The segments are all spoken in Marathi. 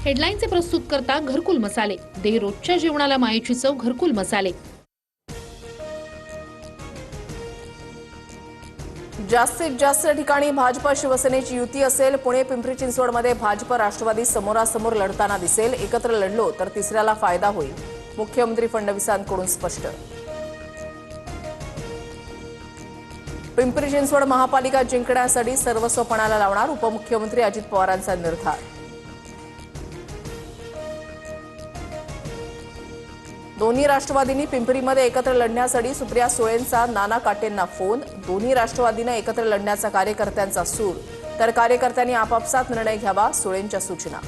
हेडलाईनचे प्रस्तुत करता घरकुल मसाले. दे रोजच्या जेवणाला मायेची चव घरकुल मसाले. जास्तीत जास्त ठिकाणी भाजपा शिवसेनेची युती असेल. पुणे पिंपरी चिंचवडमध्ये भाजप राष्ट्रवादी समोरासमोर लढताना दिसेल. एकत्र लढलो तर तिसऱ्याला फायदा होईल. मुख्यमंत्री फडणवीसांकडून स्पष्ट. पिंपरी चिंचवड महापालिका जिंकण्यासाठी सर्वस्व पणाला लावणार. उपमुख्यमंत्री अजित पवारांचा निर्धार. दोन्ही राष्ट्रवादींनी पिंपरीमध्ये एकत्र लढण्यासाठी सुप्रिया सुळेंचा नाना काटेंना फोन. दोन्ही राष्ट्रवादीनं एकत्र लढण्याचा कार्यकर्त्यांचा सूर, तर कार्यकर्त्यांनी आपापसात निर्णय घ्यावा, सुळेंच्या सूचना.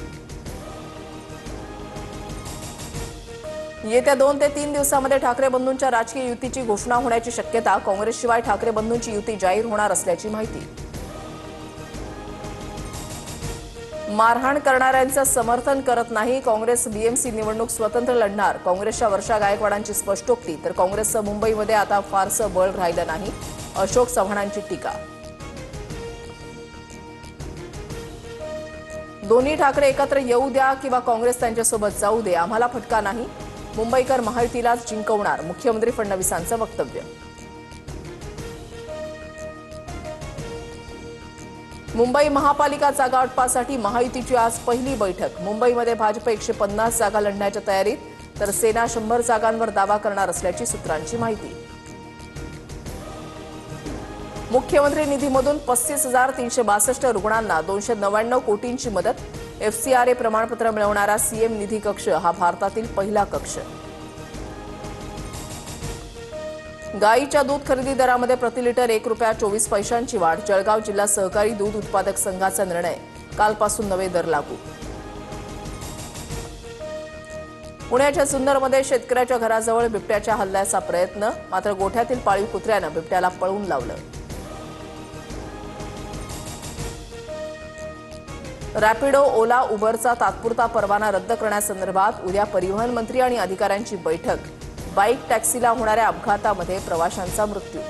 येत्या 2 ते 3 दिवसांमध्ये ठाकरे बंधूंच्या राजकीय युतीची घोषणा होण्याची शक्यता. काँग्रेसशिवाय ठाकरे बंधूंची युती जाहीर होणार असल्याची माहिती. मारहाण करणाऱ्यांचं समर्थन करत नाही. काँग्रेस बीएमसी निवडणूक स्वतंत्र लढणार. काँग्रेसच्या वर्षा गायकवाडांची स्पष्टोक्ती. तर काँग्रेसचं मुंबईमध्ये आता फारसं बळ राहिलं नाही. अशोक चव्हाणांची टीका. दोन्ही ठाकरे एकत्र येऊ द्या किंवा काँग्रेस त्यांच्यासोबत जाऊ दे, आम्हाला फटका नाही. मुंबईकर महायुतीलाच जिंकवणार. मुख्यमंत्री फडणवीसांचं वक्तव्य. मुंबई महापालिका जागा वाटपासाठी महायुतीची आज पहिली बैठक. मुंबईमध्ये भाजप 150 जागा लढण्याच्या तयारीत, तर सेना 100 जागांवर दावा करणार असल्याची सूत्रांची माहिती. मुख्यमंत्री निधीमधून 35,362 रुग्णांना 299 कोटींची मदत. FCRA प्रमाणपत्र मिळवणारा सीएम निधी कक्ष हा भारतातील पहिला कक्ष. गाईच्या दूध खरेदी दरामध्ये प्रति लिटर ₹1.24 वाढ. जळगाव जिल्हा सहकारी दूध उत्पादक संघाचा निर्णय. कालपासून नवे दर लागू. पुण्याच्या जुन्नरमध्ये शेतकऱ्याच्या घराजवळ बिबट्याच्या हल्ल्याचा प्रयत्न, मात्र गोठ्यातील पाळीव कुत्र्यानं बिबट्याला पळवून लावलं. रॅपिडो, ओला, उबरचा तात्पुरता परवाना रद्द करण्यासंदर्भात उद्या परिवहन मंत्री आणि अधिकाऱ्यांची बैठक. बाईक टॅक्सीला होणाऱ्या अपघातामध्ये प्रवाशांचा मृत्यू.